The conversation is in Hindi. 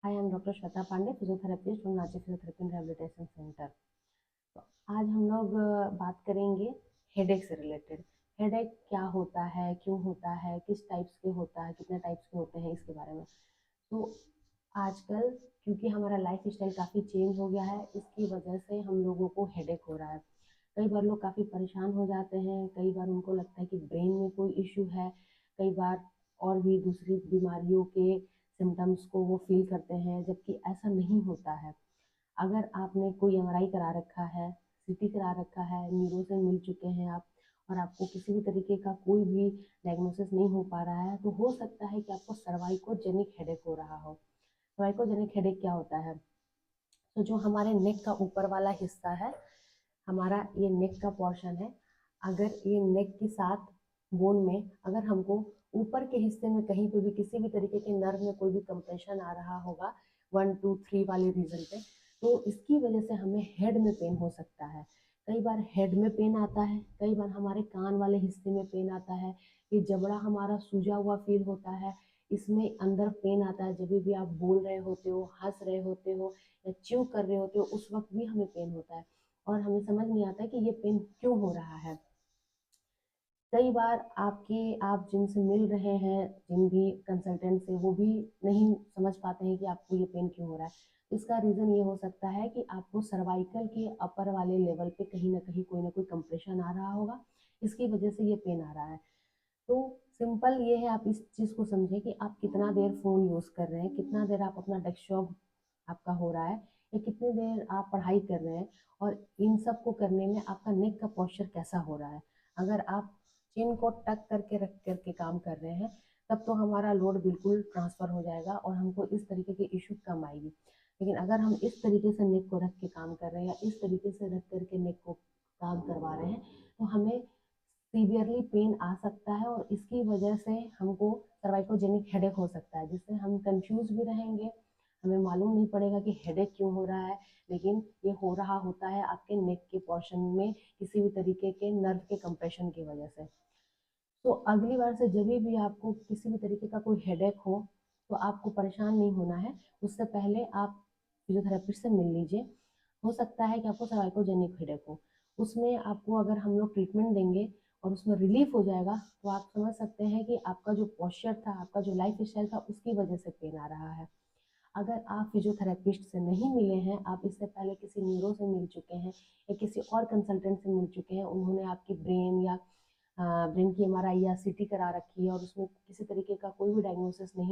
I am doctor Shweta Pandey, physiotherapist from Ranchi physiotherapy and rehabilitation centre. तो आज हम लोग बात करेंगे हेडेक से रिलेटेड। हेडेक क्या होता है, क्यों होता है, किस टाइप्स के होता है, कितने टाइप्स के होते हैं, इसके बारे में। तो आजकल क्योंकि हमारा लाइफ स्टाइल काफ़ी चेंज हो गया है, इसकी वजह से हम लोगों को हेडेक हो रहा है। कई बार लोग काफ़ी परेशान हो जाते हैं, कई बार उनको लगता है कि ब्रेन में कोई इश्यू है, कई बार और भी दूसरी बीमारियों के सिम्टम्स को वो फील करते हैं, जबकि ऐसा नहीं होता है। अगर आपने कोई एमआरआई करा रखा है, सीटी करा रखा है, न्यूरो से मिल चुके हैं आप, और आपको किसी भी तरीके का कोई भी डायग्नोसिस नहीं हो पा रहा है, तो हो सकता है कि आपको सर्वाइकोजेनिक हेडेक हो रहा हो। सर्वाइकोजेनिक हेडेक क्या होता है? तो जो हमारे नेक का ऊपर वाला हिस्सा है, हमारा ये नेक का पोर्शन है, अगर ये नेक के साथ बोन में अगर हमको ऊपर के हिस्से में कहीं पे भी किसी भी तरीके के नर्व में कोई भी कंप्रेशन आ रहा होगा 1 2 3 वाले रीजन पे, तो इसकी वजह से हमें हेड में पेन हो सकता है। कई बार हेड में पेन आता है, कई बार हमारे कान वाले हिस्से में पेन आता है, ये जबड़ा हमारा सूजा हुआ फील होता है, इसमें अंदर पेन आता है। जब भी आप बोल रहे होते हो, हंस रहे होते हो या च्यू कर रहे होते हो, उस वक्त भी हमें पेन होता है और हमें समझ नहीं आता है कि ये पेन क्यों हो रहा है। कई बार आप जिनसे मिल रहे हैं, जिन भी कंसल्टेंट से, वो भी नहीं समझ पाते हैं कि आपको ये पेन क्यों हो रहा है। इसका रीज़न ये हो सकता है कि आपको सर्वाइकल के अपर वाले लेवल पे कहीं ना कोई कंप्रेशन आ रहा होगा, इसकी वजह से ये पेन आ रहा है। तो सिंपल ये है, आप इस चीज़ को समझें कि आप कितना देर फ़ोन यूज़ कर रहे हैं, कितना देर आप अपना डेस्कटॉप आपका हो रहा है, या कितनी देर आप पढ़ाई कर रहे हैं, और इन सब को करने में आपका नेक का पोस्चर कैसा हो रहा है। अगर आप चिन को टक करके रख करके काम कर रहे हैं, तब तो हमारा लोड बिल्कुल ट्रांसफ़र हो जाएगा और हमको इस तरीके की इशू कम आएगी। लेकिन अगर हम इस तरीके से नेक को रख के काम कर रहे हैं, या इस तरीके से रख करके नेक को काम करवा रहे हैं, तो हमें सीवियरली पेन आ सकता है, और इसकी वजह से हमको सर्वाइकोजेनिक हेडेक हो सकता है, जिससे हम कंफ्यूज भी रहेंगे। हमें मालूम नहीं पड़ेगा कि हेडेक क्यों हो रहा है, लेकिन ये हो रहा होता है आपके नेक के पोर्शन में किसी भी तरीके के नर्व के कंप्रेशन की वजह से। तो अगली बार से जब भी आपको किसी भी तरीके का कोई हेडेक हो, तो आपको परेशान नहीं होना है। उससे पहले आप फिजियोथेरेपिस्ट से मिल लीजिए। हो सकता है कि आपको सर्वाइकोजेनिक हेडेक हो, उसमें आपको अगर हम लोग ट्रीटमेंट देंगे और उसमें रिलीफ हो जाएगा, तो आप समझ सकते हैं कि आपका जो पोस्चर था, आपका जो लाइफ स्टाइल था, उसकी वजह से पेन आ रहा है। अगर आप फिजियोथेरेपिस्ट से नहीं मिले हैं, आप इससे पहले किसी न्यूरो से मिल चुके हैं या किसी और कंसल्टेंट से मिल चुके हैं, उन्होंने आपकी ब्रेन या ब्रेन की एमआरआई या सीटी करा रखी है और उसमें किसी तरीके का कोई भी डायग्नोसिस नहीं